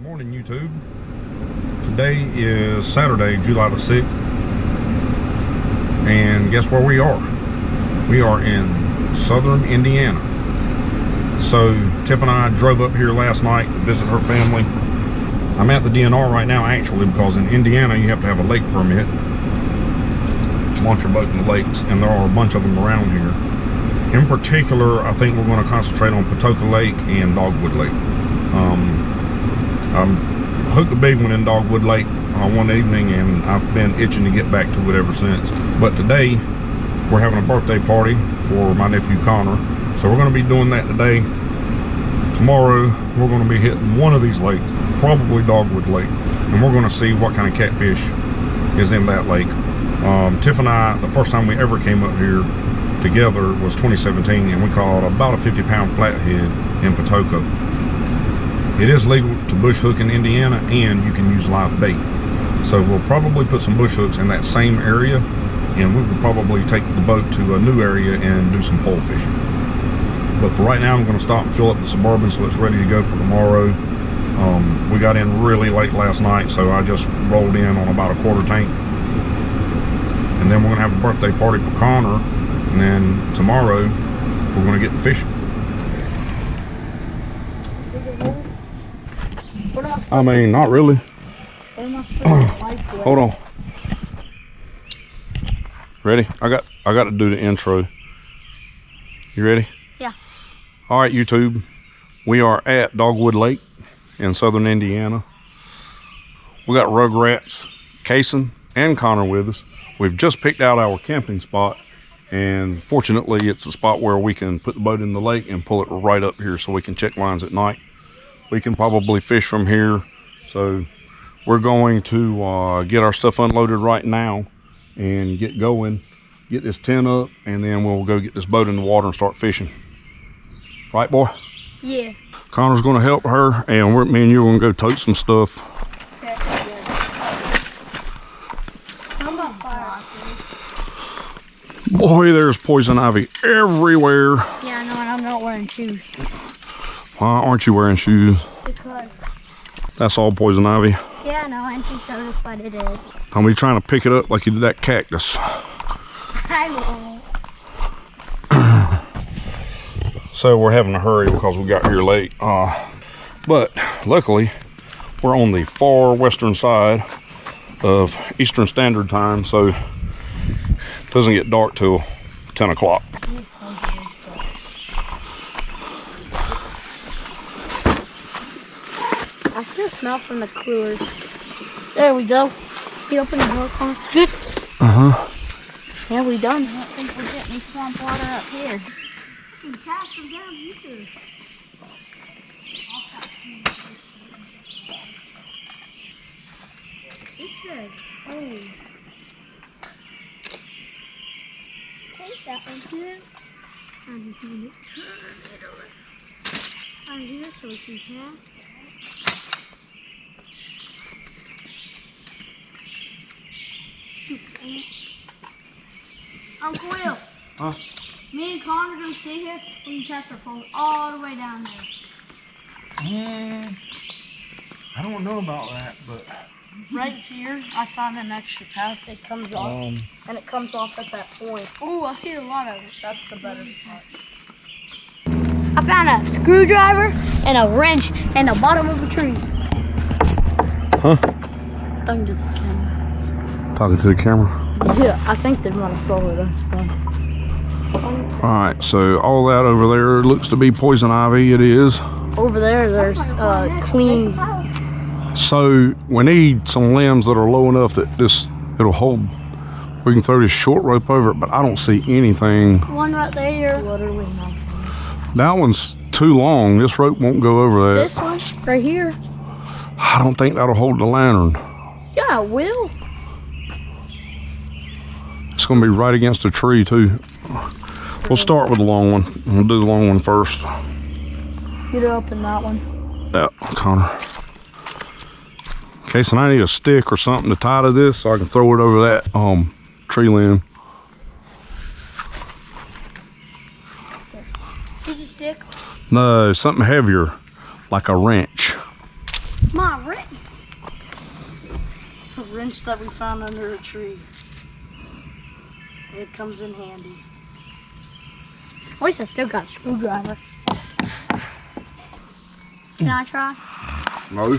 Morning, YouTube. Today is Saturday, July the 6th, and guess where we are? We are in southern Indiana. So Tiff and I drove up here last night to visit her family. I'm at the DNR right now actually because in Indiana you have to have a lake permit to launch your boat in the lakes, and there are a bunch of them around here. In particular, I think we're going to concentrate on Patoka Lake and Dogwood Lake. I hooked a big one in Dogwood Lake one evening, and I've been itching to get back to it ever since. But today, we're having a birthday party for my nephew Connor. So we're going to be doing that today. Tomorrow, we're going to be hitting one of these lakes, probably Dogwood Lake. And we're going to see what kind of catfish is in that lake. Tiff and I, the first time we ever came up here together was 2017, and we caught about a 50-pound flathead in Patoka. It is legal to bush hook in Indiana, and you can use live bait. So we'll probably put some bush hooks in that same area, and we will probably take the boat to a new area and do some pole fishing. But for right now, I'm going to stop and fill up the Suburban so it's ready to go for tomorrow. We got in really late last night, so I just rolled in on about a quarter tank. And then we're going to have a birthday party for Connor, and then tomorrow we're going to get to fishing. I mean, not really. Hold on. Ready? I got to do the intro. You ready? Yeah. All right, YouTube. We are at Dogwood Lake in southern Indiana. We got Rugrats, Kason, and Connor with us. We've just picked out our camping spot, and fortunately, it's a spot where we can put the boat in the lake and pull it right up here so we can check lines at night. We can probably fish from here. So we're going to get our stuff unloaded right now and get going, get this tent up, and then we'll go get this boat in the water and start fishing. Right, boy? Yeah. Connor's going to help her, and me and you are going to go tote some stuff. Okay. I'm on fire. Boy, there's poison ivy everywhere. Yeah, I know, and I'm not wearing shoes. Why aren't you wearing shoes? Because. That's all poison ivy. Yeah, I know, I think so, that's what it is. Don't be trying to pick it up like you did that cactus. I won't. So we're having to hurry because we got here late. But luckily, we're on the far western side of Eastern Standard Time, so it doesn't get dark till 10 o'clock. I still smell from the coolers. There we go. You open the door, Connor? Good. Uh-huh. Yeah, we done. I don't think we're getting any swamp water up here. You can cast them down here. This good. Oh. Take that one here. I'm just going to turn it over. Right here so we can cast. Uncle Will. Huh? Me and Connor are going to sit here. We can cast our pole all the way down there. I don't know about that, but... Right here, I found an extra path that comes off. And it comes off at that point. Oh, I see a lot of it. That's the better spot. I found a screwdriver and a wrench in the bottom of a tree. Huh? Talking to the camera. Talking to the camera? Yeah, I think they run a solar. That's fun. Alright, so all that over there looks to be poison ivy. It is. Over there, there's clean. So we need some limbs that are low enough that it'll hold. We can throw this short rope over it, but I don't see anything. One right there. What are we now? That one's too long. This rope won't go over that. This one, right here. I don't think that'll hold the lantern. Yeah, it will. It's going to be right against the tree too. We'll start with the long one. We'll do the long one first. Get up in that one. Yeah, Connor. Okay, so I need a stick or something to tie to this so I can throw it over that tree limb. Did you stick? No, something heavier, like a wrench. My wrench. A wrench that we found under a tree. It comes in handy. At least I still got a screwdriver. Can I try? No,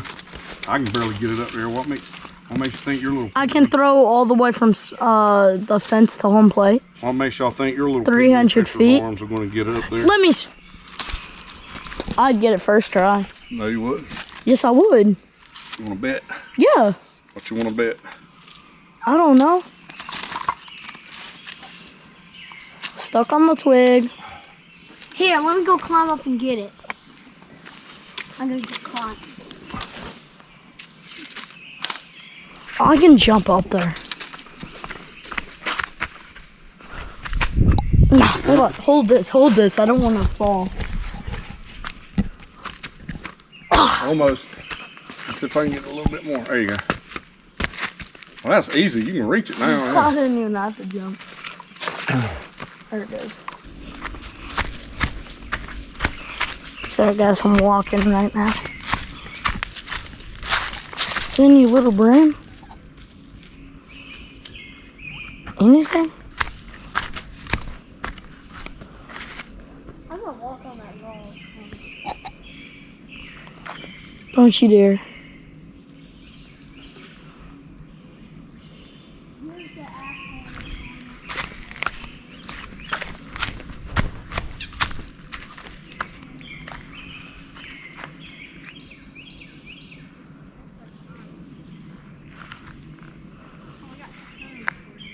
I can barely get it up there. What makes you think you're a little? I can throw all the way from the fence to home plate. What makes y'all think you're a little? 300 feet. Arms are going to get it up there. Let me. I'd get it first try. No, you wouldn't. Yes, I would. You want to bet? Yeah. What you want to bet? I don't know. Stuck on the twig. Here, let me go climb up and get it. I'm gonna get climb. I can jump up there. No, hold on. Hold this. I don't want to fall. Almost. Let's see if I can get a little bit more. There you go. Well, that's easy. You can reach it now. I didn't even have to jump. There it goes. Okay, guys, I'm walking right now. Any little brim? Anything? I'm gonna walk on that wall. Don't you dare.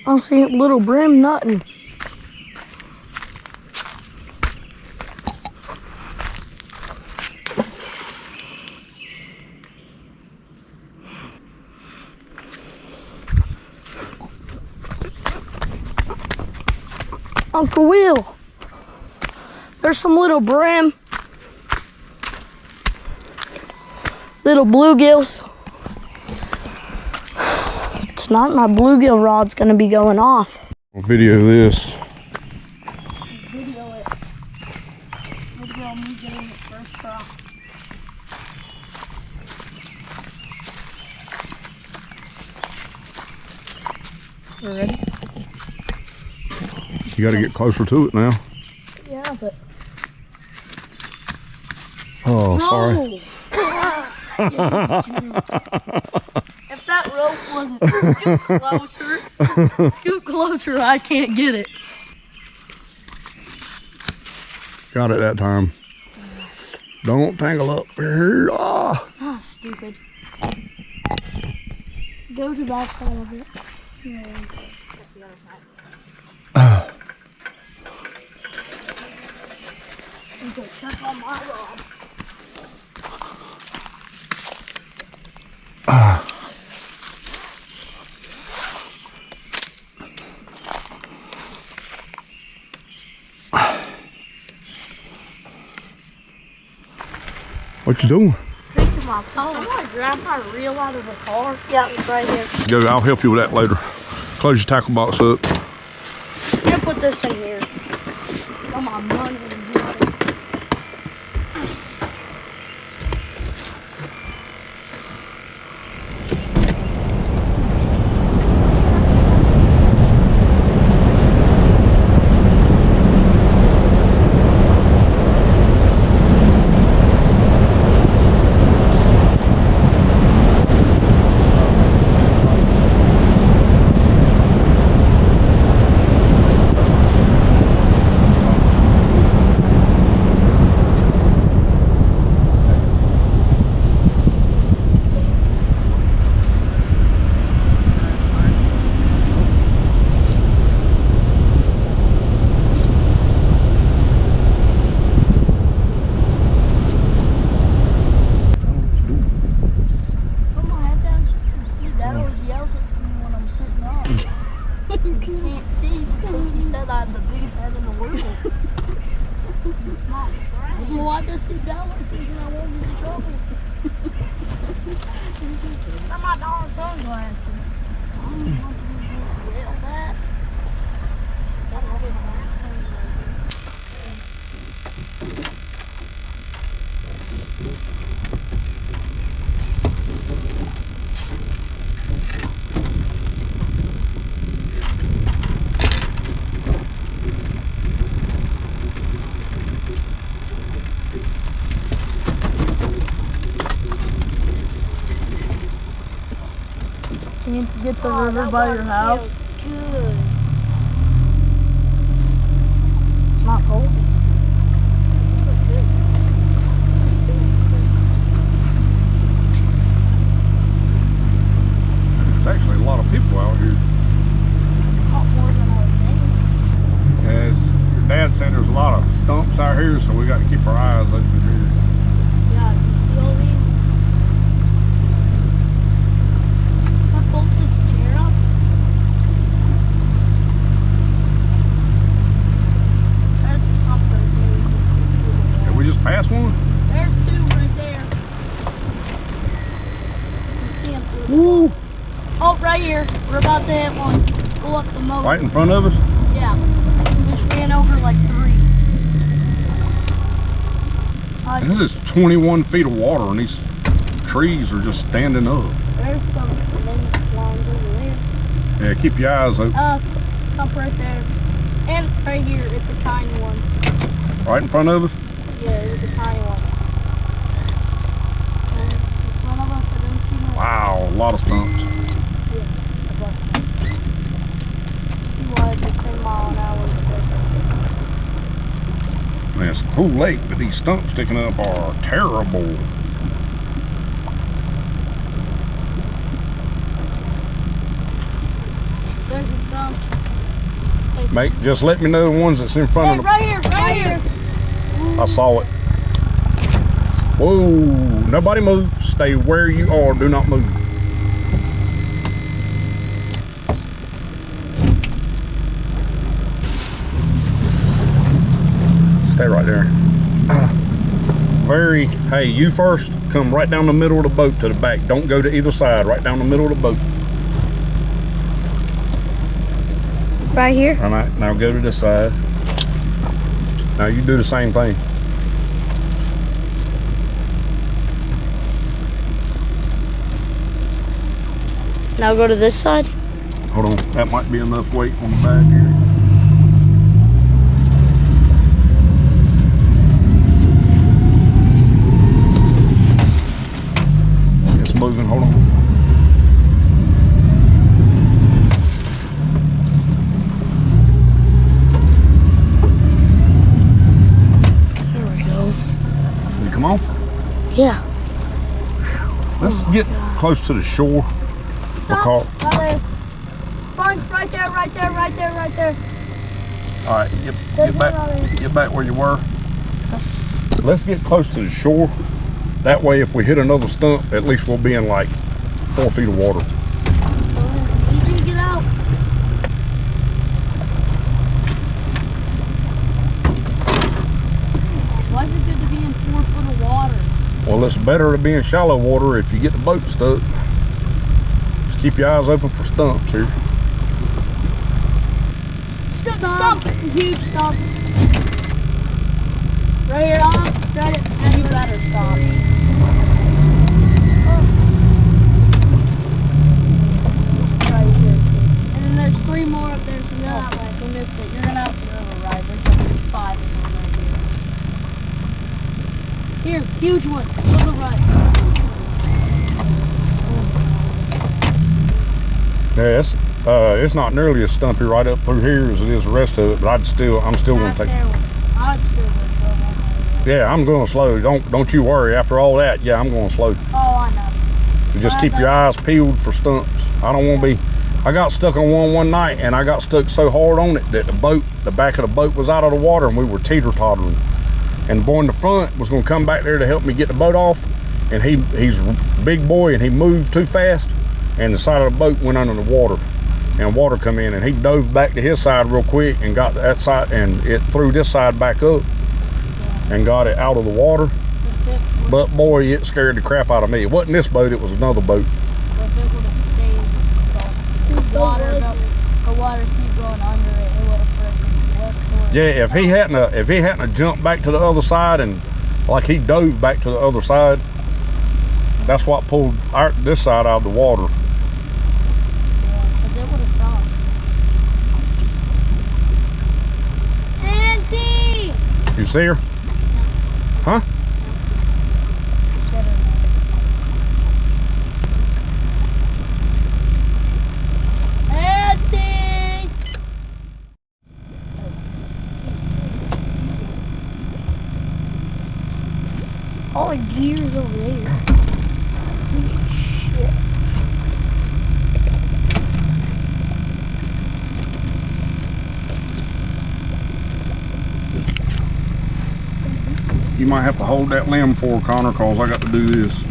I don't see little brim, nothing. Uncle Will, there's some little brim, little bluegills. Tonight my bluegill rod's gonna be going off. I'll video this. Video it. Video me getting it first try. You ready? You got to get closer to it now. Yeah, but. Oh, sorry. If that rope wasn't scoot closer, I can't get it. Got it that time. Don't tangle up here. Ah, stupid. Go to that side of it. Yeah. That's the other side. Okay, check on my rod. What you doing? Fixing my phone. Someone grabbed my reel out of the car. Yeah, it's right here. Go. I'll help you with that later. Close your tackle box up. I'm gonna put this in here. Come on, money. Can't see because he said I have the biggest head in the world. Well, I just sit down like this and I won't get in trouble. They're my darn sunglasses. I don't want to be yelled at. Can you get the river by your house? Good. It's not cold. There's actually a lot of people out here. Not more than I was thinking. As your dad said, there's a lot of stumps out here, so we got to keep our eyes open here. Yeah, you see all these? Can I pull this chair up? There's a stump right there. Did we just pass one? There's two right there. You see them through the Woo! Oh, right here. We're about to hit one. Pull up the motor. Right in front of us? Yeah. We just ran over like 3. And this is 21 feet of water, and these trees are just standing up. There's some lemon lawns over there. Yeah, keep your eyes open. Stump right there. And right here, it's a tiny one. Right in front of us? Yeah, it's a tiny one. And in front of us, I don't see no. Wow, a lot of stumps. Yeah, a bunch. See why it's a 10-mile-an-hour. Man, it's a cool lake, but these stumps sticking up are terrible. There's a stump. Mate, just let me know the ones that's in front Hey, of the... right here, right here. I saw it. Whoa, nobody move. Stay where you are, do not move. Stay right there. Hey, you first. Come right down the middle of the boat to the back. Don't go to either side, right down the middle of the boat. Right here? All right, now go to this side. Now you do the same thing. Now go to this side. Hold on, that might be enough weight on the back here. It's moving, hold on. There we go. Did it come off? Yeah. Let's get close to the shore. Stop. Right there. Bunch right there, right there, right there, right there. All right, get back where you were. Let's get close to the shore. That way, if we hit another stump, at least we'll be in like 4 feet of water. Easy to get out. Why is it good to be in 4 foot of water? Well, it's better to be in shallow water if you get the boat stuck. Just keep your eyes open for stumps here. Stump. Huge stump. Right here, straight it. And you better stop. Right here. And then there's 3 more up there, so that way. We missed it. You're gonna have to river ride. There's like 5 of them right here. Here, huge one. River ride. Yeah, it's not nearly as stumpy right up through here as it is the rest of it, but I'm still gonna take. I'd still go slow. Yeah, I'm going slow. Don't you worry. After all that, yeah, I'm going slow. Oh, I know. You just keep your eyes peeled for stumps. I don't want to be. I got stuck on one night, and I got stuck so hard on it that the back of the boat was out of the water, and we were teeter-tottering. And the boy in the front was going to come back there to help me get the boat off, and he's a big boy, and he moved too fast, and the side of the boat went under the water, and water come in, and he dove back to his side real quick and got that side, and it threw this side back up and got it out of the water. But boy, it scared the crap out of me. It wasn't this boat, it was another boat. If it would have stayed, the water keep going under it, it would have freaking. Yeah, if he hadn't jumped back to the other side and like he dove back to the other side, that's what pulled this side out of the water. Yeah, because it would have sunk. Auntie! You see her? Huh? might have to hold that limb for Connor, cause I got to do this.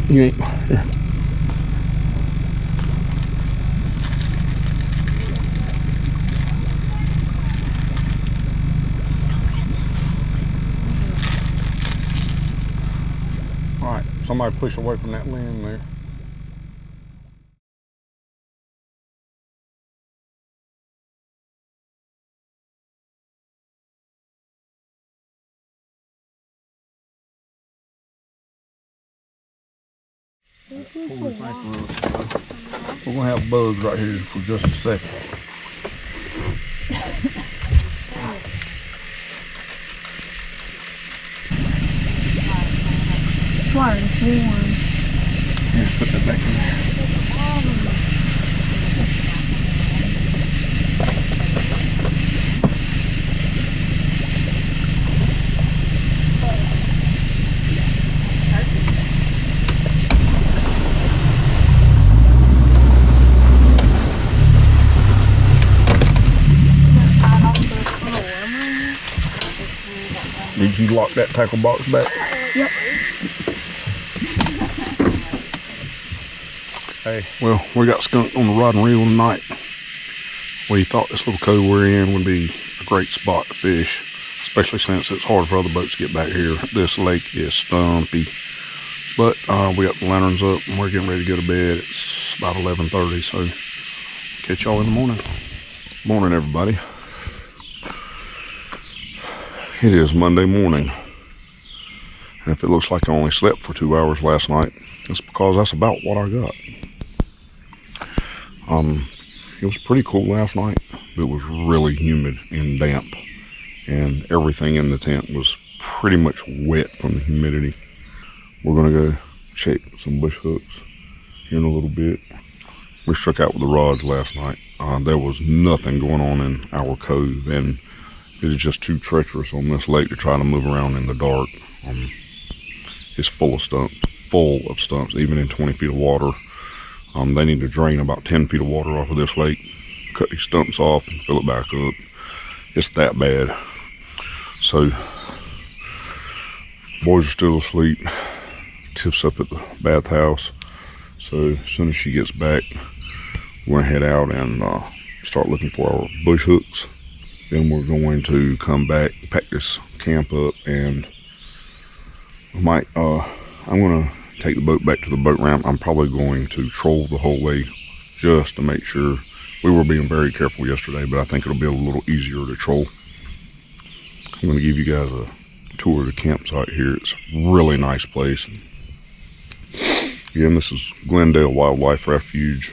You ain't here. All right, somebody push away from that limb there. We're gonna have bugs right here for just a second. Water is warm. Yeah, put that back in there. Did you lock that tackle box back? Yep. Hey, well, we got skunked on the rod and reel tonight. We thought this little cove we're in would be a great spot to fish, especially since it's hard for other boats to get back here. This lake is stumpy, but we got the lanterns up and we're getting ready to go to bed. It's about 11:30, so catch y'all in the morning. Morning, everybody. It is Monday morning, and if it looks like I only slept for 2 hours last night, it's because that's about what I got. It was pretty cool last night. It was really humid and damp, and everything in the tent was pretty much wet from the humidity. We're gonna go check some bush hooks here in a little bit. We struck out with the rods last night. There was nothing going on in our cove, and it is just too treacherous on this lake to try to move around in the dark. It's full of stumps, even in 20 feet of water. They need to drain about 10 feet of water off of this lake, cut these stumps off and fill it back up. It's that bad. So, boys are still asleep. Tiff's up at the bathhouse. So as soon as she gets back, we're gonna head out and start looking for our bush hooks. Then we're going to come back, pack this camp up, and I'm gonna take the boat back to the boat ramp. I'm probably going to troll the whole way just to make sure. We were being very careful yesterday, but I think it'll be a little easier to troll. I'm gonna give you guys a tour of the campsite here. It's a really nice place. Again, this is Glendale Wildlife Refuge.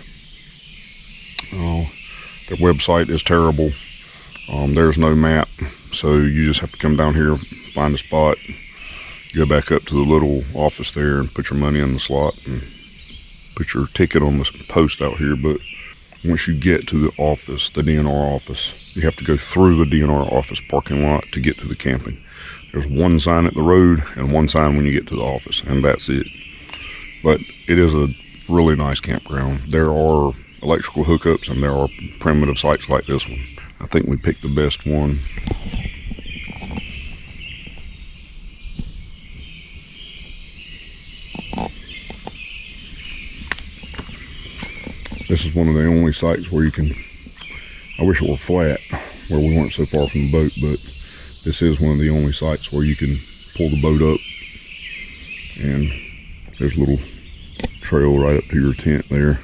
Their website is terrible. There's no map, so you just have to come down here, find a spot, go back up to the little office there and put your money in the slot and put your ticket on the post out here. But once you get to the office, the DNR office, you have to go through the DNR office parking lot to get to the camping. There's one sign at the road and one sign when you get to the office, and that's it. But it is a really nice campground. There are electrical hookups and there are primitive sites like this one. I think we picked the best one. This is one of the only sites where you can, I wish it were flat, where we weren't so far from the boat, but this is one of the only sites where you can pull the boat up, and there's a little trail right up to your tent there.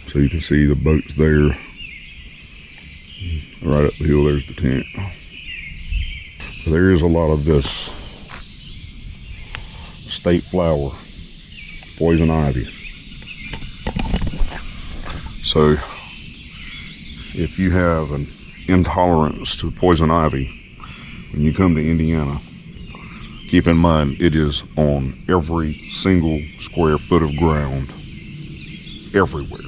So you can see the boat's there. Right up the hill, there's the tent. There is a lot of this state flower, poison ivy. So if you have an intolerance to poison ivy, when you come to Indiana, keep in mind it is on every single square foot of ground, everywhere.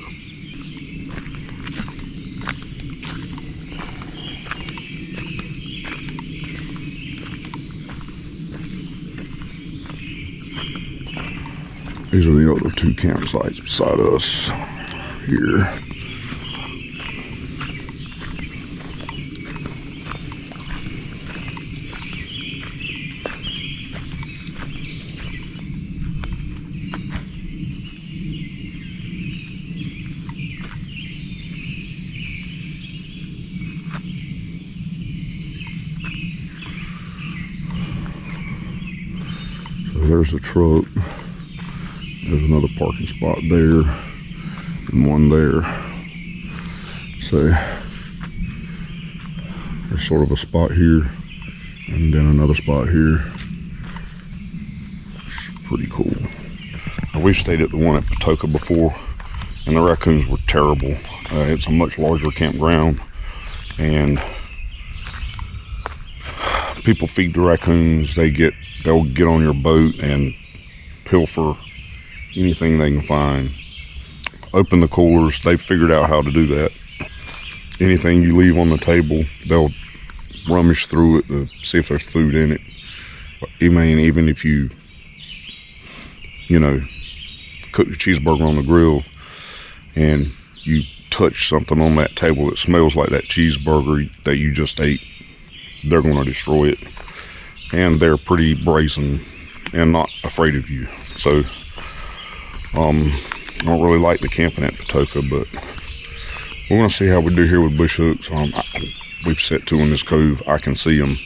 These are the other two campsites beside us here. There's a truck. There's another parking spot there and one there. So there's sort of a spot here and then another spot here. It's pretty cool. Now, we've stayed at the one at Patoka before, and the raccoons were terrible. It's a much larger campground, and people feed the raccoons. They'll get on your boat and pilfer anything they can find. Open the coolers. They've figured out how to do that. Anything you leave on the table, they'll rummage through it to see if there's food in it. Even if you cook the cheeseburger on the grill and you touch something on that table that smells like that cheeseburger that you just ate, they're going to destroy it. And they're pretty brazen and not afraid of you. So I don't really like the camping at Patoka, but we're going to see how we do here with bush hooks. We've set two in this cove. I can see them,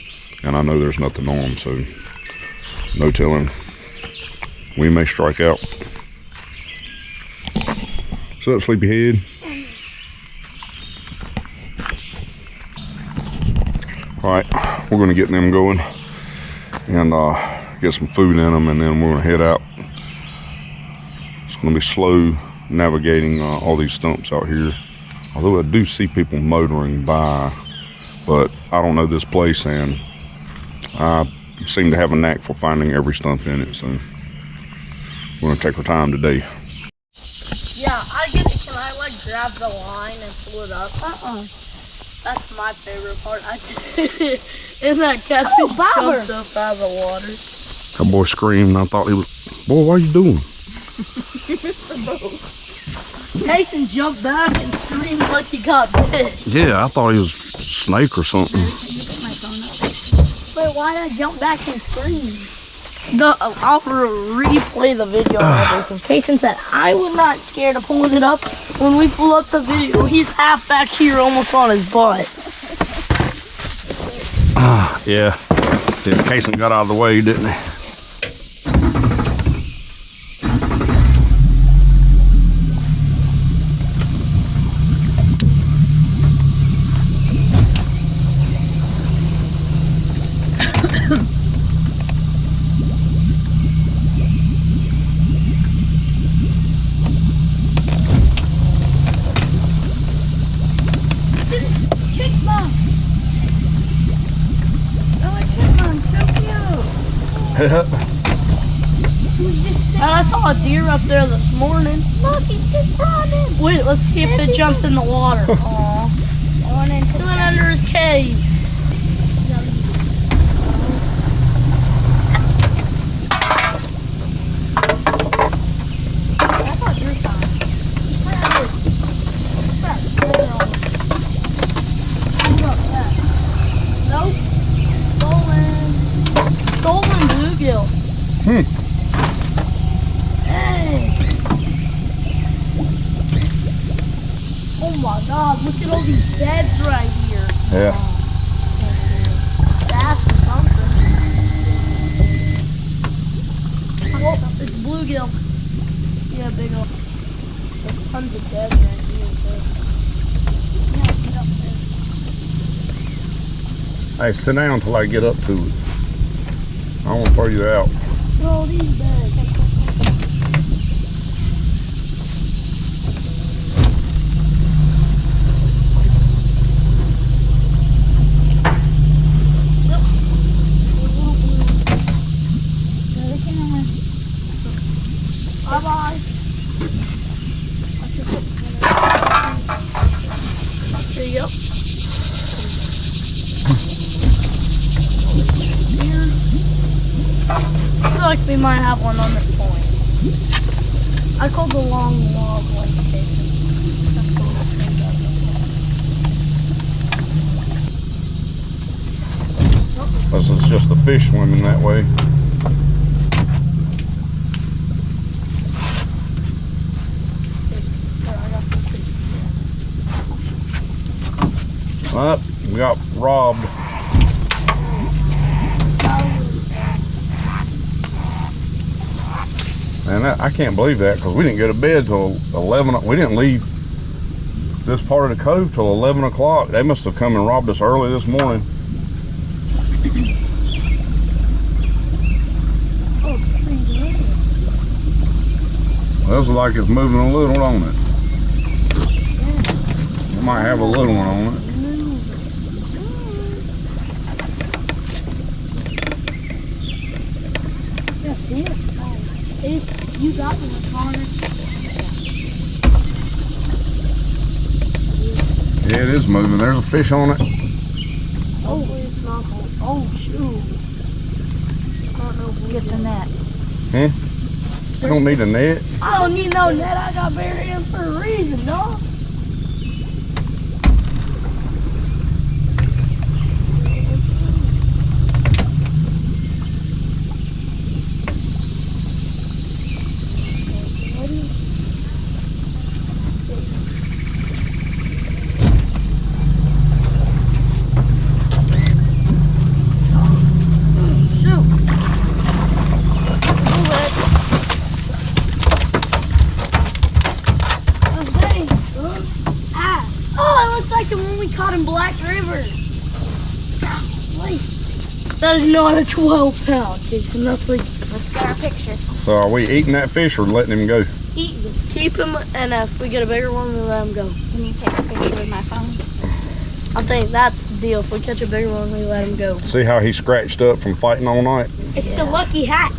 and I know there's nothing on them, so no telling. We may strike out. What's up, sleepyhead? All right, we're going to get them going and get some food in them, and then we're going to head out. It's going to be slow navigating all these stumps out here. Although I do see people motoring by, but I don't know this place, and I seem to have a knack for finding every stump in it, so we're going to take our time today. Yeah, I get it. Can I grab the line and pull it up? That's my favorite part. I did it. And that catfish jumped up out of the water. That boy screamed, and I thought he was, boy, what are you doing? He missed the boat. Mason jumped back and screamed like he got bit. Yeah, I thought he was a snake or something. Wait, why did I jump back and scream? No, I'll replay the video and everything. Kason said I was not scared of pulling it up. When we pull up the video, he's half back here, almost on his butt. Yeah. Kason got out of the way, didn't he? I saw a deer up there this morning. Look, he's just running. Wait, let's see if it jumps in the water. Aww. It went under his cave. Nope. Stolen bluegill. Hey. Oh my God, look at all these beds right here. Yeah. That's something. Oh, it's bluegill. Yeah, big old. There's tons of beds right here too. Yeah, get up there. Hey, sit down until I get up to it. I won't throw you out. Look at all these beds. Bye-bye. There you go. I feel like we might have one on this point. I call the long log like station. That's the little thing that This is just the fish swimming that way. We got robbed. And I can't believe that, because we didn't go to bed till 11. We didn't leave this part of the cove till 11 o'clock. They must have come and robbed us early this morning. Looks like it's moving a little, don't it? It might have a little one on it. Yeah, see it? You got me the corner. Yeah, it is moving. There's a fish on it. Hopefully it's not cold. Oh, shoot. I don't know if we'll get the net. Huh? You don't need a net. I don't need no net. I got buried in for a reason, dog. That is not a 12-pound, Jason. That's like. Let's get our picture. So are we eating that fish or letting him go? Eat them. Keep him, and if we get a bigger one, we'll let him go. Can you take a picture with my phone? I think that's the deal. If we catch a bigger one, we let him go. See how he scratched up from fighting all night? It's the lucky hat.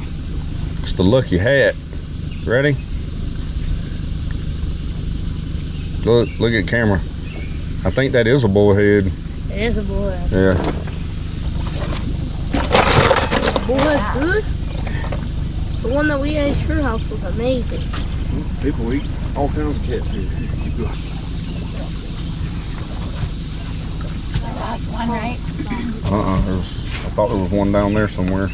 It's the lucky hat. Ready? Look at camera. I think that is a bullhead. It is a bullhead. Yeah. Bullhead's good. The one that we ate at your house was amazing. People eat all kinds of catfish. Last one, right? I thought there was one down there somewhere.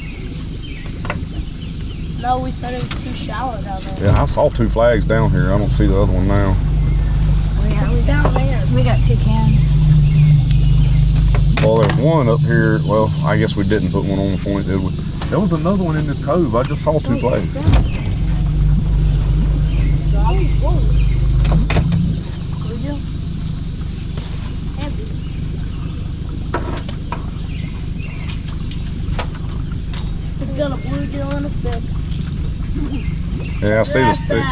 No, we said it was too shallow down there. Yeah, I saw 2 flags down here. I don't see the other one now. We down there. We got 2 cans. Well, there's one up here. Well, I guess we didn't put one on the point, did we? There was another one in this cove. I just saw 2 flags. It's got a bluegill and a stick. Yeah, I see the stick.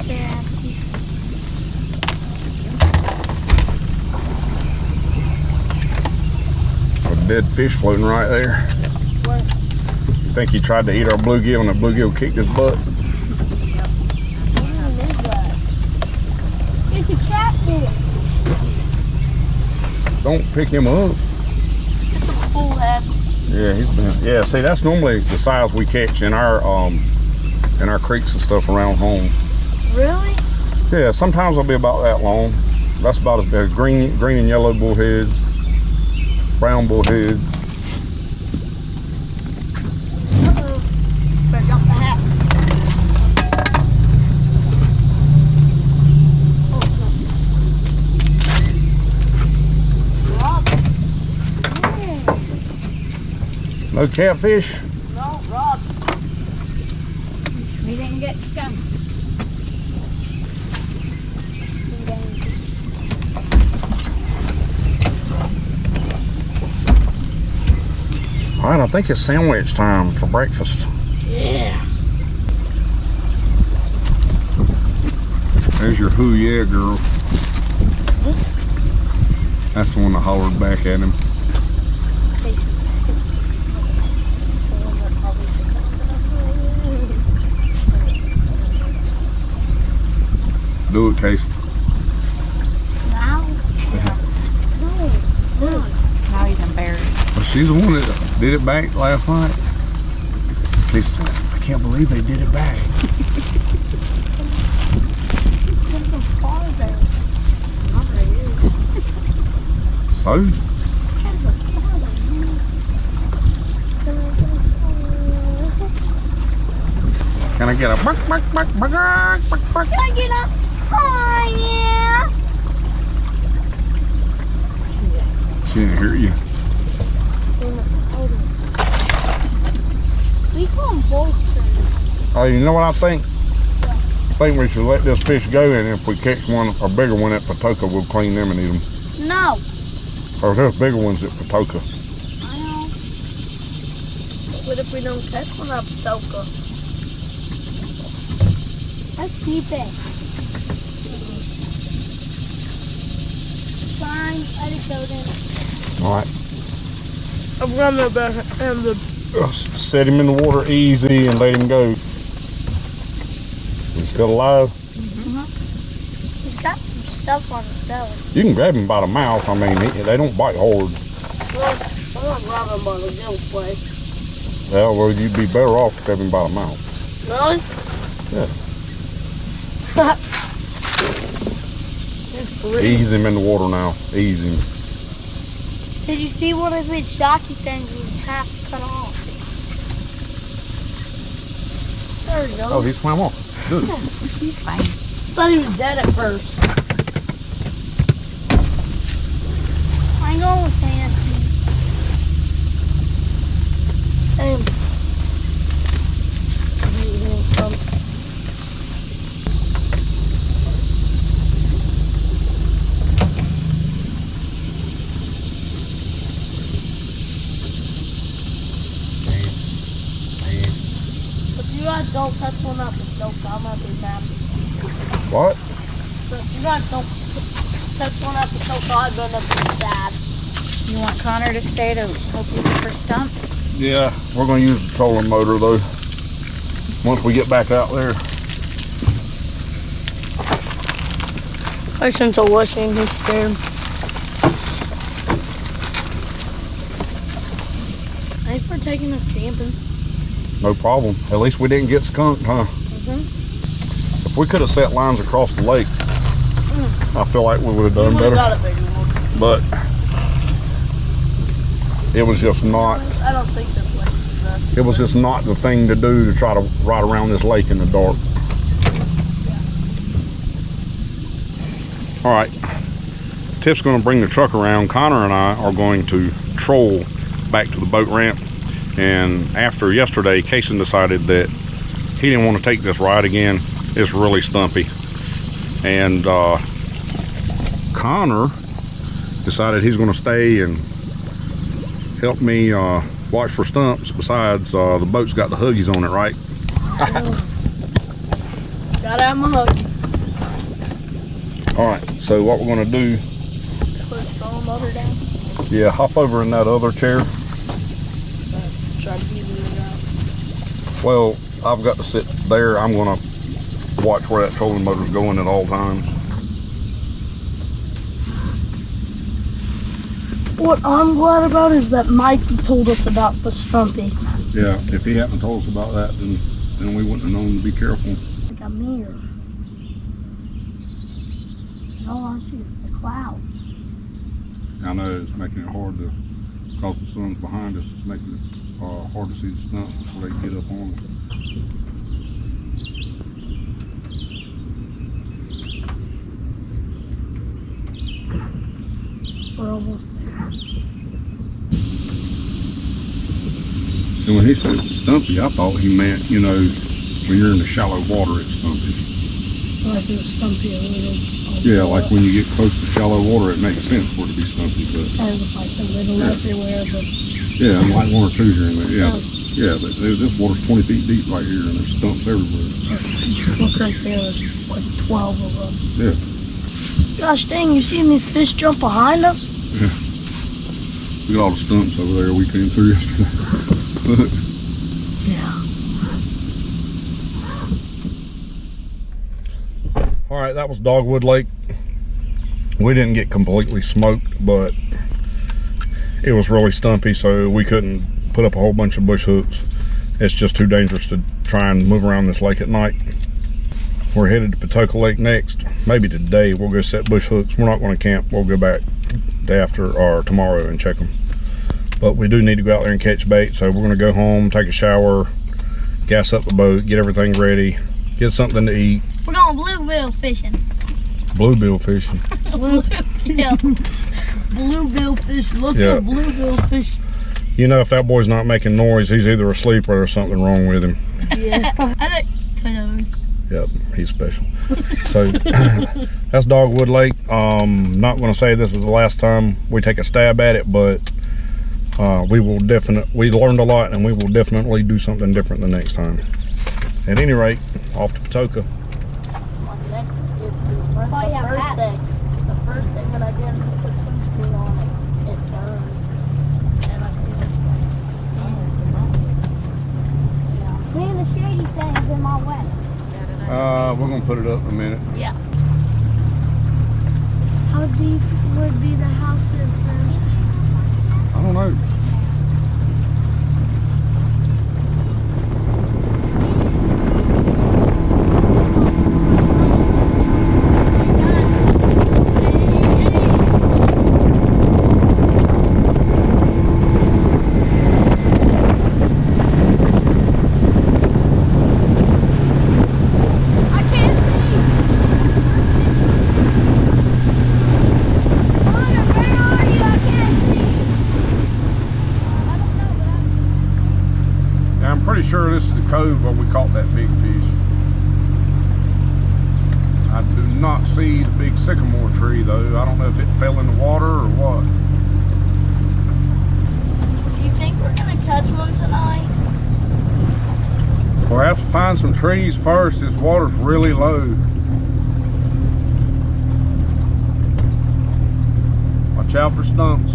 Yeah. A dead fish floating right there. Where? I think he tried to eat our bluegill and the bluegill kicked his butt. What is that? It's a catfish. Don't pick him up. It's a bullhead. Yeah, he's been. Yeah, see, that's normally the size we catch in our creeks and stuff around home. Really? Yeah, sometimes they'll be about that long. That's about as big. Green and yellow bullheads, brown bullheads. Uh-oh. Better drop the hat. No catfish? No, Rob. We didn't get skunked. All right, I think it's sandwich time for breakfast. Yeah. There's your who yeah girl. That's the one that hollered back at him. Do it, Casey. Now? No. Now he's embarrassed. Well, she's the one that did it back last night. Casey said, I can't believe they did it back. So? Can I get a bark, bark, bark, bark, bark, bark? Can I get up? Oh, yeah. She didn't hear you. We call them bolsters. Hey, you know what I think? I think we should let this fish go, and if we catch one, a bigger one at Patoka, we'll clean them and eat them. No. Or there's bigger ones at Patoka. I know. What if we don't catch one at Patoka? Let's keep it. Fine, let it go then. All right. I'm running back and the. Set him in the water easy and let him go. He's still alive. He's got some stuff on his belly. You can grab him by the mouth. I mean, they don't bite hard. Well, I'm not grabbing by the gill plate. Well, you'd be better off grabbing by the mouth. Really? Yeah. Ease him in the water now. Ease him. Did you see one of his shocky things was half cut off? There we go. Oh, he swam off. Good. He's fine. I thought he was dead at first. Hang on with Nancy. Sam. If you guys don't touch one up, it's no I'm gonna be mad. What? But if you guys don't touch one up, it's no I'm gonna be sad. You want Connor to stay to help you look for stumps? Yeah, we're going to use the trolling motor though. Once we get back out there. I sense a washing his scared. Thanks for taking us camping. No problem. At least we didn't get skunked, huh? If we could have set lines across the lake, I feel like we would have done better. Got a bigger one. But it was just not. I don't think this lake's the best. It was just not the thing to do to try to ride around this lake in the dark. All right, Tiff's going to bring the truck around. Connor and I are going to troll back to the boat ramp. And after yesterday, Kason decided that he didn't want to take this ride again. It's really stumpy. And Connor decided he's going to stay and help me watch for stumps. Besides, the boat's got the Huggies on it, right? Gotta have my Huggies. All right, so what we're going to do, Put the trolling motor down. yeah, hop over in that other chair. Try to even it out. Well, I've got to sit there. I'm going to watch where that trolling motor's going at all times. What I'm glad about is that Mikey told us about the stumpy. Yeah, if he hadn't told us about that, then we wouldn't have known to be careful. Like a mirror. And all I see is the clouds. I know it's making it hard to, because the sun's behind us, it's making it hard to see the stumps before they get up on us. We're almost there. So when he said it was stumpy, I thought he meant, you know, when you're in the shallow water, it's stumpy. Like it was stumpy a little. Yeah, like when you get close to shallow water, it makes sense for it to be stumpy, but And it was like a little everywhere, but yeah, and like one or two here and there, yeah. Yeah, but this water's 20 feet deep right here, and there's stumps everywhere. just look right there, there's like 12 of them. Yeah. Gosh dang, you seen these fish jump behind us? Yeah. Look at all the stumps over there we came through yesterday. Yeah. All right, that was Dogwood Lake. We didn't get completely smoked, but it was really stumpy, so we couldn't put up a whole bunch of bush hooks. It's just too dangerous to try and move around this lake at night. We're headed to Patoka Lake next. Maybe today we'll go set bush hooks. We're not going to camp. We'll go back day after or tomorrow and check them. But we do need to go out there and catch bait, so we're going to go home, take a shower, gas up the boat, get everything ready, get something to eat. We're going bluebill fishing. Bluebill fishing. Yeah. Bluebill fishing. Let's Yeah. go bluebill fishing. You know, if that boy's not making noise, he's either asleep or there's something wrong with him. Yeah. I like toes. Yep, he's special. So that's Dogwood Lake. Not going to say this is the last time we take a stab at it, but we learned a lot, and we will definitely do something different the next time. At any rate, off to Patoka. The first thing that I did was put sunscreen on it. It burned. And I feel the shady things in my way. We're going to put it up in a minute. Yeah. How deep would be the houses then? I don't know. Sure, this is the cove where we caught that big fish. I do not see the big sycamore tree though. I don't know if it fell in the water or what. Do you think we're gonna catch one tonight? We'll have to find some trees first. This water's really low. Watch out for stumps.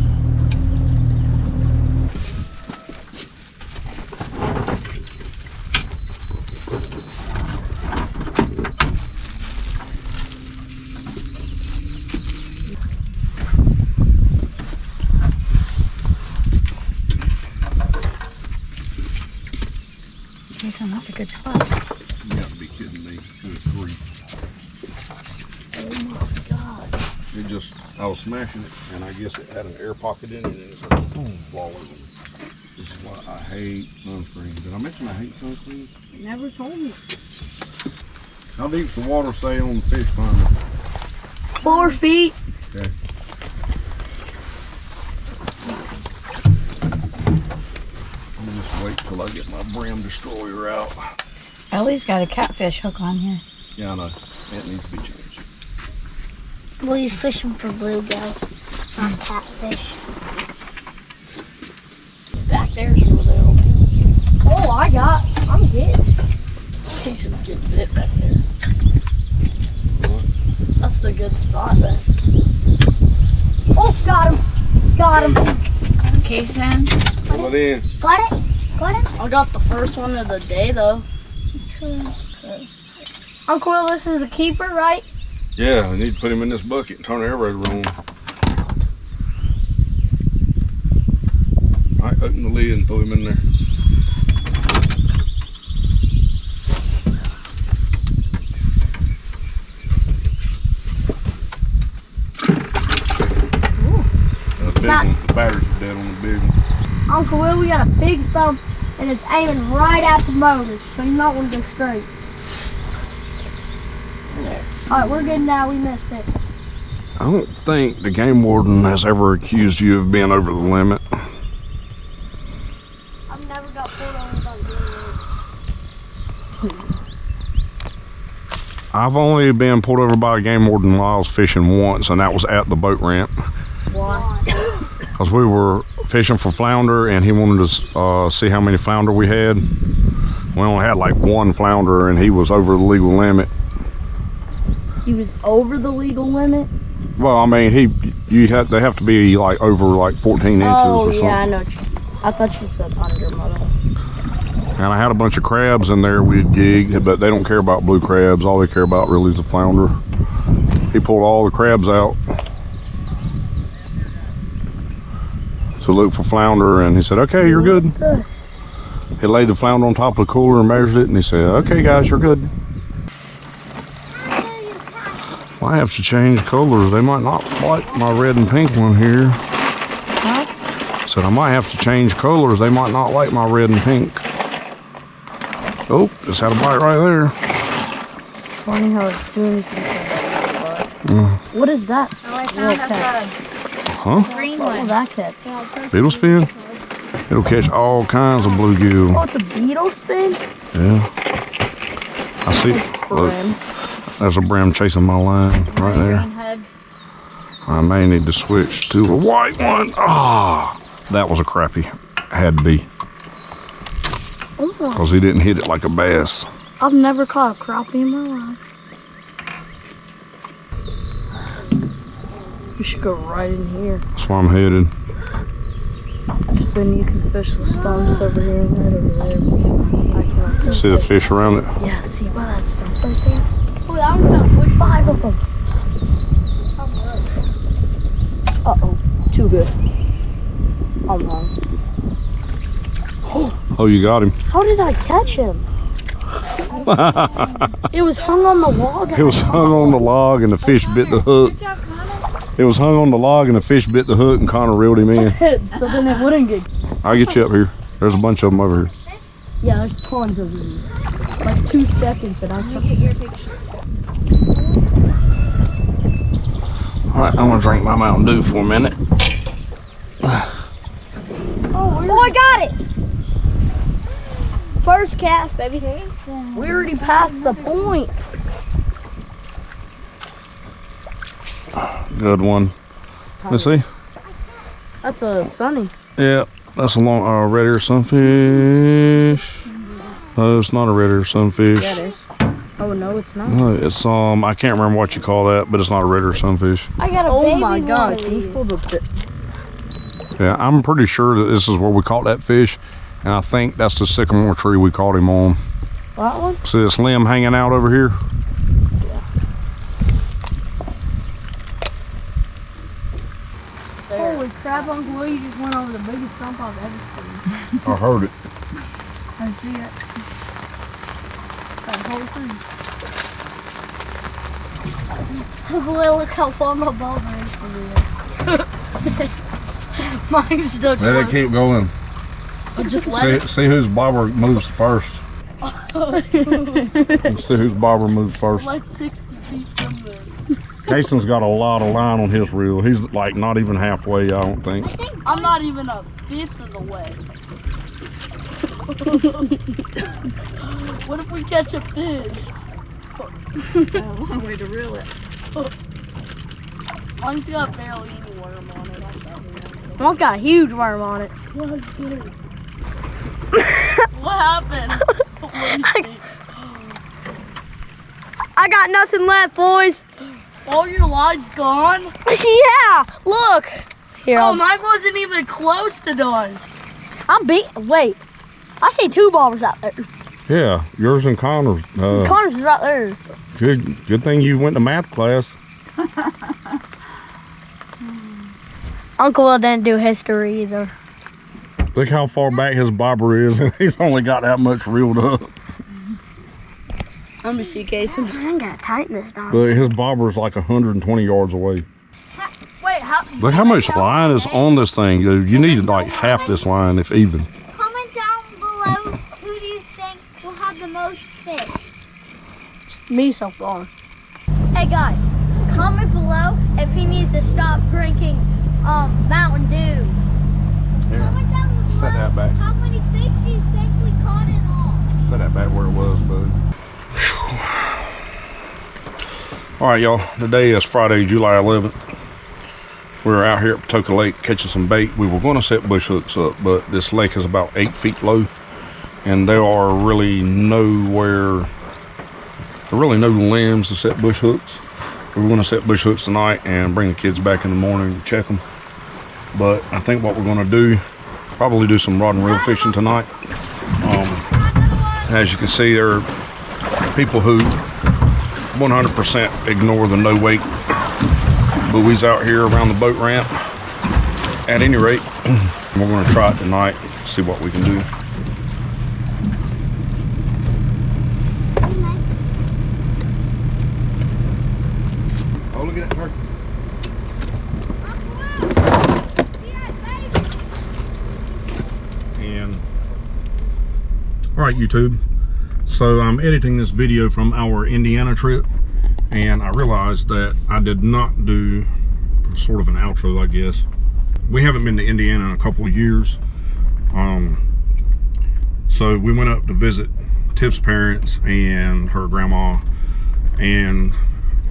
Jason, that's a good spot. You got to be kidding me. 2 or 3. Oh my God. It just, I was smashing it, and I guess it had an air pocket in it, and it's like, boom, fall over. This is why I hate sunscreen. Did I mention I hate sunscreen? You never told me. How deep's the water say on the fish finder? 4 feet. Okay. I'm gonna just wait till I get my brim destroyer out. Ellie's got a catfish hook on here. Yeah, I know. It needs to be changed. Well, he's fishing for bluegill, not catfish. Back there's a little. Oh, I'm getting. Jason's getting bit back there. What? That's the good spot then. Oh, got him. Got him. Okay, Sam. Pull it in. Got it? Got it? I got the first one of the day though. Uncle Will, this is a keeper, right? Yeah, I need to put him in this bucket and turn the aerator on. All right, open the lid and throw him in there. The battery's dead on the big one. Uncle Will, we got a big stump and it's aiming right at the motors, so you might want to go straight. There. Alright, we're good now, we missed it. I don't think the game warden has ever accused you of being over the limit. I've never got pulled over by the game warden. I've only been pulled over by a game warden while I was fishing once, and that was at the boat ramp. Why? Because we were fishing for flounder, and he wanted to see how many flounder we had. We only had like 1 flounder, and he was over the legal limit. He was over the legal limit? Well, I mean, they have to be like over like 14 inches or something. Yeah, I know. I thought you said under mother. And I had a bunch of crabs in there we'd gigged, but they don't care about blue crabs. All they care about really is the flounder. He pulled all the crabs out to look for flounder, and he said, okay, you're good. He laid the flounder on top of the cooler and measured it, and he said, okay guys, you're good. Well, I have to change colors. They might not like my red and pink one here. Huh? Said I might have to change colors. They might not like my red and pink. Oh, just had a bite right there. Funny how as soon as you said that, what is that? Oh, I found Huh? a green What one. was that catch? Beetle spin? It'll catch all kinds of bluegill. Oh, it's a beetle spin? Yeah. I see. Look, there's a brim chasing my line right there. I may need to switch to a white one. Ah, that was a crappie. Had to be. Because he didn't hit it like a bass. I've never caught a crappie in my life. You should go right in here. That's where I'm headed. Because then you can fish the stumps over here and right over there. I cannot fish. See the fish around it? Yeah, see by that stump right there? Oh, that one found like 5 of them. Uh-oh, too good. I'm wrong. Oh, you got him. How did I catch him? It was hung on the log. It was hung on the log and the fish bit the hook. It was hung on the log and the fish bit the hook and Connor reeled him in. So then it wouldn't get... I'll get you up here. There's a bunch of them over here. Yeah, there's tons of them. Like 2 seconds and I'm trying to get your picture. Alright, I'm gonna drink my Mountain Dew for a minute. Oh, I got it! First cast, baby. We already passed the point. Good one. Let's see. That's a sunny. Yeah, that's a long red ear sunfish. No, it's not a red ear sunfish. Yeah, it is. Oh no, it's not. No, it's I can't remember what you call that, but it's not a red ear sunfish. I got a baby. Oh my gosh, he pulled a bit. Yeah, I'm pretty sure that this is where we caught that fish, and I think that's the sycamore tree we caught him on. That one? See this limb hanging out over here? Yeah. Holy crap, Uncle Will, you just went over the biggest stump I've ever seen. I heard it. I see it. That whole thing. Well, look how far my ball is from here. Mine's stuck. Let it keep going. Just let See whose bobber moves first. Let's see whose bobber moves first. like 60 feet from there. Cason's got a lot of line on his reel. He's like not even halfway, I don't think. I'm not even a fifth of the way. What if we catch a fish? A long way to reel it. Mine's got barely any worm on it. Mine's got a huge worm on it. What happened? I got nothing left, boys. All your line's gone? Yeah, look. Here, mine wasn't even close to done. Wait, I see 2 bobbers out there. Yeah, yours and Connor's. Connor's is right there. Good thing you went to math class. Uncle Will didn't do history either. Look how far back his bobber is, and he's only got that much reeled up. Let me see, Casey. I ain't gotta tighten this down. Look, his bobber's like 120 yards away. Wait, Look how much line is on this thing. You need like half this line, if even. Comment down below who do you think will have the most fish. Me so far. Hey guys, comment below if he needs to stop drinking Mountain Dew. Comment down below Set that back. how many fish do you think we caught in all. Set that back where it was, bud. All right, y'all. Today is Friday, July 11th. We're out here at Patoka Lake catching some bait. We were going to set bush hooks up, but this lake is about 8 feet low, and there are really no limbs to set bush hooks. We're going to set bush hooks tonight and bring the kids back in the morning to check them. But I think what we're going to do, probably do some rod and reel fishing tonight. As you can see, there are people who 100% ignore the no wake buoys out here around the boat ramp. At any rate, we're going to try it tonight, see what we can do. Oh, look at that turkey. And all right, YouTube, so I'm editing this video from our Indiana trip, and I realized that I did not do sort of an outro, I guess. We haven't been to Indiana in a couple of years. So we went up to visit Tiff's parents and her grandma and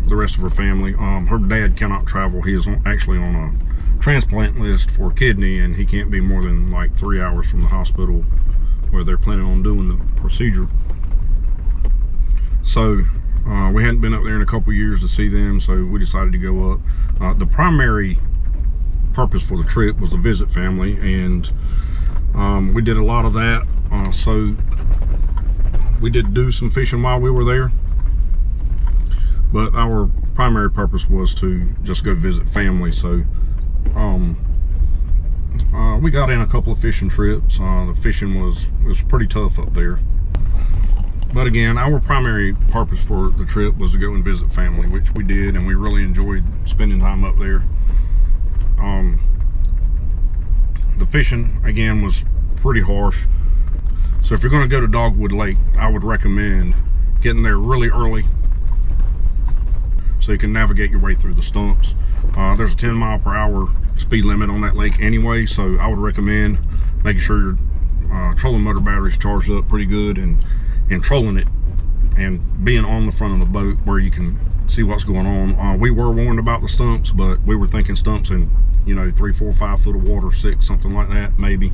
the rest of her family. Her dad cannot travel. He is actually on a transplant list for a kidney, and he can't be more than like 3 hours from the hospital where they're planning on doing the procedure. So we hadn't been up there in a couple years to see them, so we decided to go up. The primary purpose for the trip was to visit family, and we did a lot of that. So we did do some fishing while we were there, but our primary purpose was to just go visit family. So we got in a couple of fishing trips. The fishing was pretty tough up there, but again, our primary purpose for the trip was to go and visit family, which we did, and we really enjoyed spending time up there. The fishing again was pretty harsh. So if you're going to go to Dogwood Lake, I would recommend getting there really early so you can navigate your way through the stumps. There's a 10-mile-per-hour speed limit on that lake anyway, so I would recommend making sure your trolling motor battery's charged up pretty good and trolling it and being on the front of the boat where you can see what's going on. We were warned about the stumps, but we were thinking stumps in, you know, 3, 4, 5 foot of water, 6, something like that, maybe.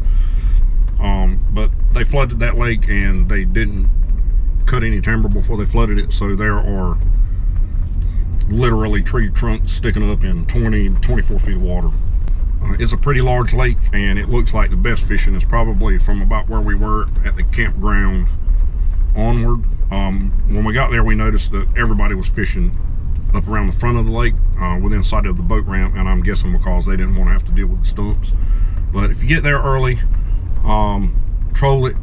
But they flooded that lake and they didn't cut any timber before they flooded it, so there are literally tree trunks sticking up in 24 feet of water. It's a pretty large lake, and it looks like the best fishing is probably from about where we were at the campground onward. When we got there, we noticed that everybody was fishing up around the front of the lake within sight of the boat ramp, and I'm guessing because they didn't want to have to deal with the stumps. But if you get there early, troll it,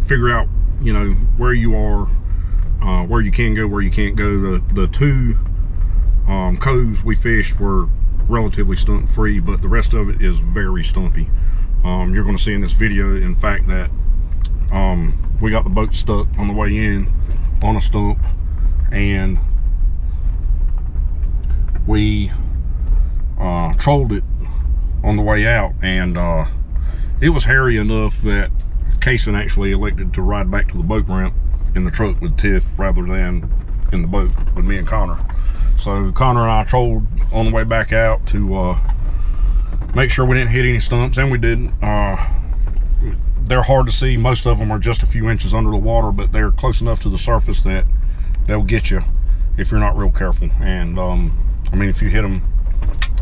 figure out, you know, where you are, where you can go, where you can't go. The two coves we fished were relatively stump free, but the rest of it is very stumpy. You're going to see in this video, in fact, that we got the boat stuck on the way in on a stump, and we trolled it on the way out, and it was hairy enough that Kason actually elected to ride back to the boat ramp in the truck with Tiff rather than in the boat with me and Connor. So Connor and I trolled on the way back out to make sure we didn't hit any stumps, and we didn't. They're hard to see. Most of them are just a few inches under the water, but they're close enough to the surface that they'll get you if you're not real careful. And I mean, if you hit them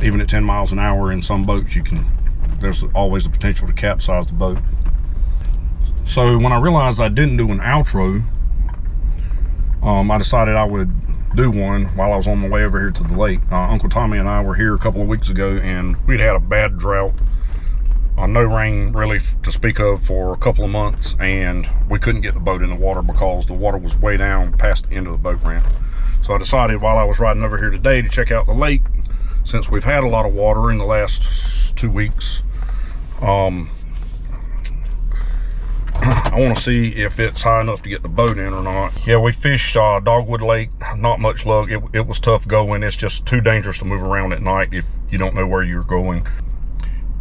even at 10 miles an hour in some boats, there's always the potential to capsize the boat. So when I realized I didn't do an outro, I decided I would do one while I was on my way over here to the lake. Uncle Tommy and I were here a couple of weeks ago, and we'd had a bad drought. No rain really to speak of for a couple of months, and we couldn't get the boat in the water because the water was way down past the end of the boat ramp. So I decided while I was riding over here today to check out the lake, since we've had a lot of water in the last 2 weeks. I want to see if it's high enough to get the boat in or not. Yeah, we fished Dogwood Lake, not much luck. It was tough going. It's just too dangerous to move around at night if you don't know where you're going.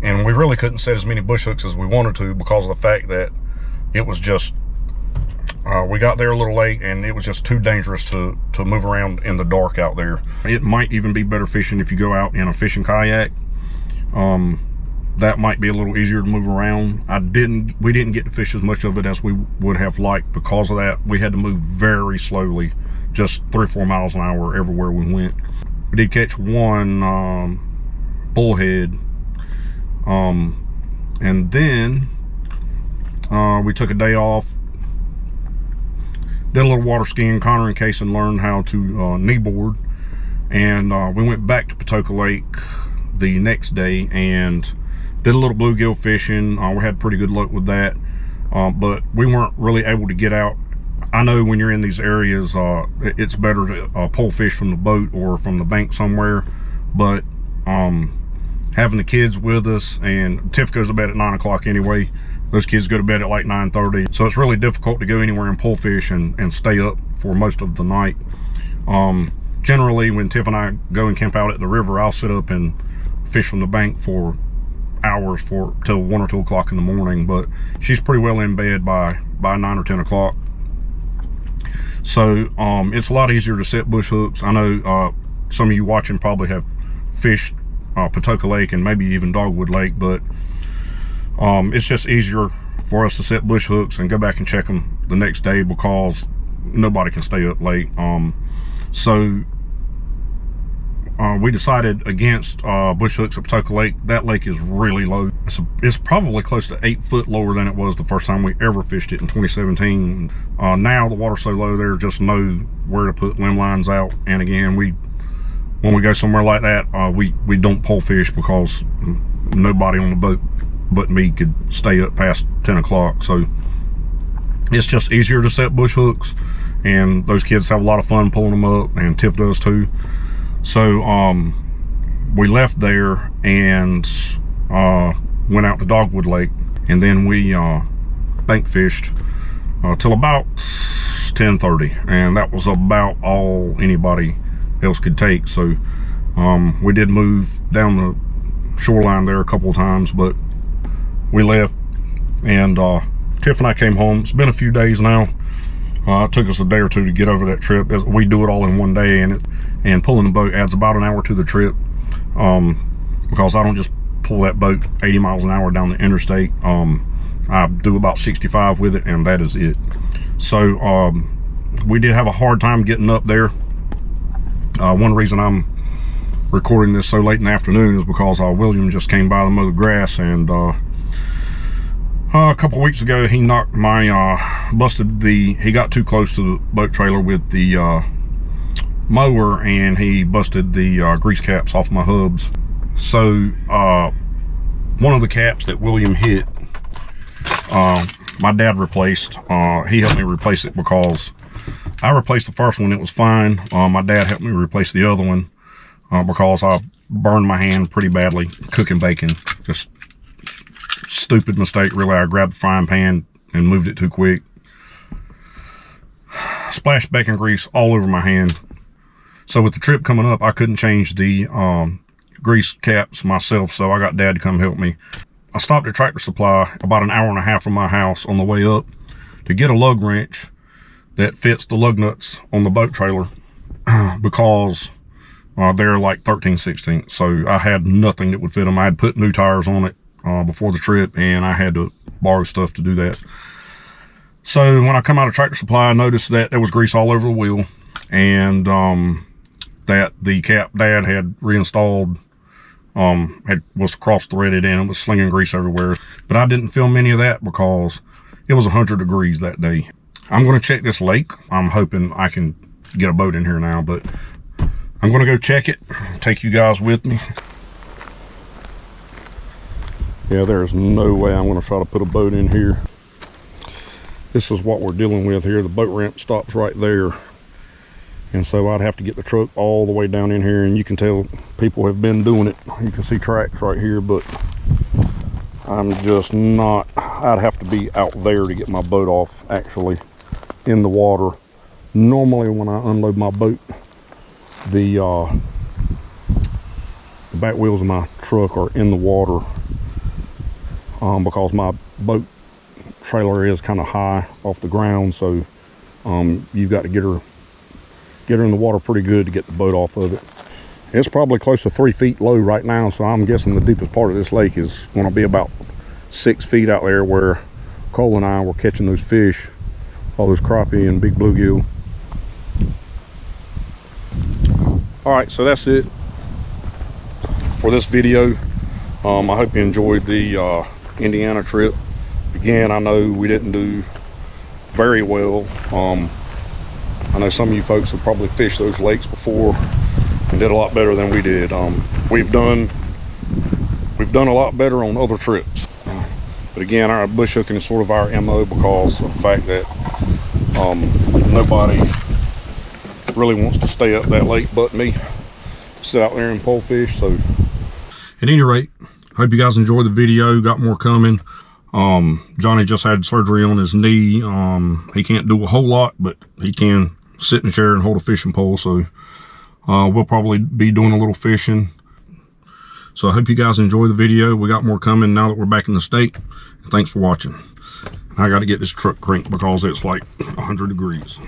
And we really couldn't set as many bush hooks as we wanted to because of the fact that it was just, we got there a little late and it was just too dangerous to move around in the dark out there. It might even be better fishing if you go out in a fishing kayak. That might be a little easier to move around. We didn't get to fish as much of it as we would have liked because of that. We had to move very slowly, just 3 or 4 miles an hour everywhere we went. We did catch one bullhead, and then we took a day off, did a little water skiing. Connor and Kason learned how to kneeboard, and we went back to Patoka Lake the next day and did a little bluegill fishing. We had pretty good luck with that, but we weren't really able to get out. I know when you're in these areas, it's better to pull fish from the boat or from the bank somewhere, but having the kids with us, and Tiff goes to bed at 9 o'clock anyway. Those kids go to bed at like 9:30, so it's really difficult to go anywhere and pull fish and stay up for most of the night. Generally, when Tiff and I go and camp out at the river, I'll sit up and fish from the bank for hours till 1 or 2 o'clock in the morning, but she's pretty well in bed by 9 or 10 o'clock. So it's a lot easier to set bush hooks. I know some of you watching probably have fished Patoka Lake and maybe even Dogwood Lake, but it's just easier for us to set bush hooks and go back and check them the next day because nobody can stay up late. So we decided against bush hooks at Patoka Lake. That lake is really low. It's probably close to 8 foot lower than it was the first time we ever fished it in 2017. Now the water's so low there, just know where to put limb lines out. And again, when we go somewhere like that, we don't pole fish because nobody on the boat but me could stay up past 10 o'clock. So it's just easier to set bush hooks, and those kids have a lot of fun pulling them up, and Tiff does too. So we left there and went out to Dogwood Lake, and then we bank fished till about 10:30, and that was about all anybody else could take. So we did move down the shoreline there a couple of times, but we left, and Tiff and I came home. It's been a few days now. It took us a day or two to get over that trip. We do it all in one day, and pulling the boat adds about an hour to the trip, because I don't just pull that boat 80 miles an hour down the interstate. I do about 65 with it, and that is it. So we did have a hard time getting up there. One reason I'm recording this so late in the afternoon is because William just came by to mow the grass, and a couple weeks ago he knocked my he got too close to the boat trailer with the mower, and he busted the grease caps off my hubs. So one of the caps that William hit, my dad replaced. He helped me replace it because I replaced the first one, it was fine. My dad helped me replace the other one because I burned my hand pretty badly cooking bacon. Just stupid mistake, really. I grabbed the frying pan and moved it too quick. Splashed bacon grease all over my hand. So with the trip coming up, I couldn't change the grease caps myself, so I got Dad to come help me. I stopped at Tractor Supply about an hour and a half from my house on the way up to get a lug wrench that fits the lug nuts on the boat trailer because they're like 13/16. So I had nothing that would fit them. I had put new tires on it before the trip, and I had to borrow stuff to do that. So when I come out of Tractor Supply, I noticed that there was grease all over the wheel, and that the cap Dad had reinstalled was cross-threaded, and it was slinging grease everywhere. But I didn't film any of that because it was 100 degrees that day. I'm going to check this lake. I'm hoping I can get a boat in here now, but I'm going to go check it, take you guys with me. Yeah, there's no way I'm going to try to put a boat in here. This is what we're dealing with here. The boat ramp stops right there, and so I'd have to get the truck all the way down in here, and you can tell people have been doing it. You can see tracks right here, but I'm just not. I'd have to be out there to get my boat off actually in the water. Normally when I unload my boat, the back wheels of my truck are in the water because my boat trailer is kind of high off the ground, so you've got to get her in the water pretty good to get the boat off of it. It's probably close to 3 feet low right now, so I'm guessing the deepest part of this lake is going to be about 6 feet out there where Cole and I were catching those fish, all those crappie and big bluegill. All right, so that's it for this video. I hope you enjoyed the Indiana trip. Again, I know we didn't do very well. I know some of you folks have probably fished those lakes before and did a lot better than we did. We've done a lot better on other trips. But again, our bush hooking is sort of our MO because of the fact that nobody really wants to stay up that lake but me, sit out there and pole fish. So at any rate, hope you guys enjoyed the video. Got more coming. Johnny just had surgery on his knee. He can't do a whole lot, but he can sit in a chair and hold a fishing pole. So we'll probably be doing a little fishing. So I hope you guys enjoy the video. We got more coming now that we're back in the state. Thanks for watching. I got to get this truck cranked because it's like 100 degrees.